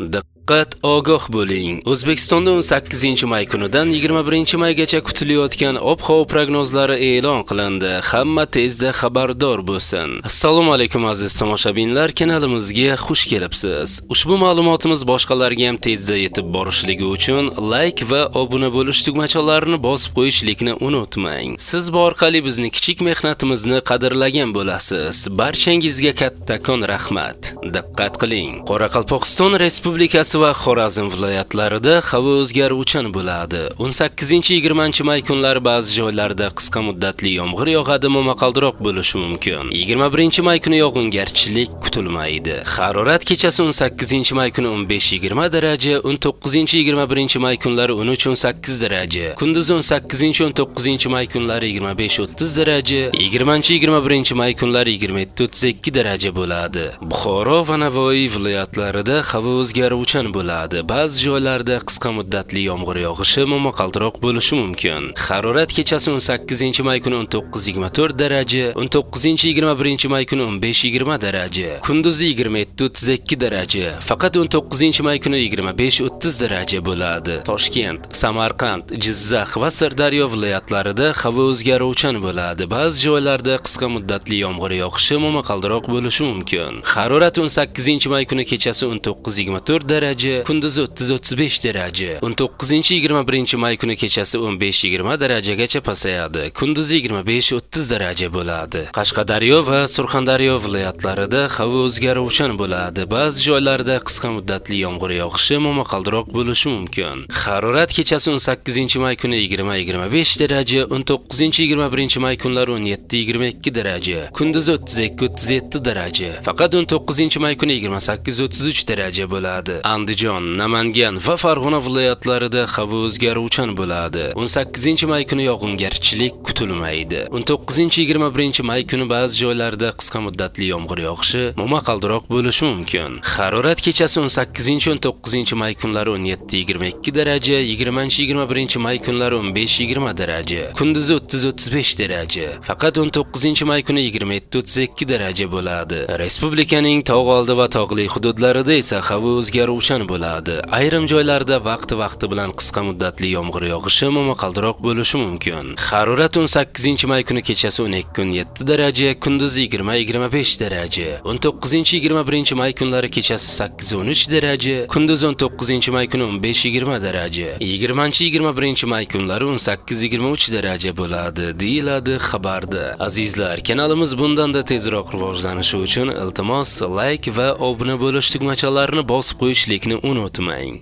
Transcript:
Diqqat, ogoh bo'ling. O'zbekistonda 18-may kunidan 21-maygacha kutilayotgan ob-havo prognozlari e'lon qilindi. Hamma tezda xabardor bo'lsin. Assalomu alaykum aziz tomoshabinlar, kanalimizga xush kelibsiz. Ushbu ma'lumotimiz boshqalarga ham tezda yetib borishligi uchun like va obuna bo'lish tugmachalarini bosib qo'yishlikni unutmang. Siz bu orqali bizni kichik mehnatimizni qadrlagan bo'lasiz. Barchangizga kattakon rahmat. Diqqat qiling. Qoraqalpog'iston Respublikasi va Xorazm viloyatlarida havo o'zgaruvchan bo'ladi. 18-20 may kunlari ba'zi joylarda qisqa muddatli yomg'ir yog'adi, momaqaldiroq bo'lishi mumkin. 21-may kuni yog'ingarchilik kutilmaydi. Harorat kechasi 18-may kuni 15-20 daraja, 19-21-may kunlari 13-18 daraja, kunduzi 18-19-may kunlari 25-30 daraja, 20-21-may kunlari 27-32 daraja bo'ladi. Buxoro va Navoiy viloyatlarida havo o'zgaruvchan bo'ladi. Ba'zi joylarda qisqa muddatli yomg'ir yog'ishi, momaqaldiroq bo'lishi mumkin. Harorat kechasi 18-may kuni 19-24 daraja, 19-21-may kuni 15-20 daraja, kunduzi 27-32 daraja, faqat 19-may kuni 25-30 daraja bo'ladi. Toshkent, Samarqand, Jizzax va Sirdaryo viloyatlarida havo o'zgaruvchan bo'ladi. Ba'zi joylarda qisqa muddatli yomg'ir yog'ishi, momaqaldiroq bo'lishi mumkin. Harorat 18-may kuni kechasi 19-24 daraja, kunduzi 30-35 daraja, 19-21-may kuni kechasi 15-20 darajagacha pasayadi, kunduzi 25-30 daraja bo'ladi. Qashqadaryo va Surxondaryo viloyatlarida havo o'zgaruvchan bo'ladi. Ba'zi joylarda qisqa muddatli yomg'ir yog'ishi, momaqaldiroq bo'lishi mumkin. Harorat kechasi 18-may kuni 20-25 daraja, 19-21-may kunlari 17-22 daraja, kunduzi 32-37 daraja, faqat 19-may kuni 28-33 daraja bo'ladi. Andijon, Namangan va Farg'ona viloyatlarida havo o'zgaruvchan bo'ladi. 18-may kuni yog'ingarchilik kutilmaydi. 19-21-may kuni ba'zi joylarda qisqa muddatli yomg'ir yog'ishi, momaqaldiroq bo'lishi mumkin. Harorat kechasi 18-19-may kunlari 17-22 daraja, 20-21-may kunlari 15-20 daraja, kunduzi 30-35 daraja, faqat 19-may kuni 27-32 daraja bo'ladi. Respublikaning tog' oldi va tog'li hududlarida esa havo o'zgaruvchan bo'ladi. Ayrim joylarda vaqti bilan qisqa muddatli yomg'ir yog'ishi, momaqaldiroq bo'lishi mumkin. Harorat 18-may kuni kechasi 12-7 daraja, kunduzi 20-25 daraja, 19-21-may kunlari kechasi 8-13 daraja, kunduzi 19-may kuni 15-20 daraja, 20-21-may kunlari 18-23 daraja bo'ladi, deyiladi xabarda. Azizlar, kanalimiz bundan-da tezroq rivojlanishi uchun iltimos like va obuna bo'lish tugmachalarini bosib qo'yishlikni unutmang.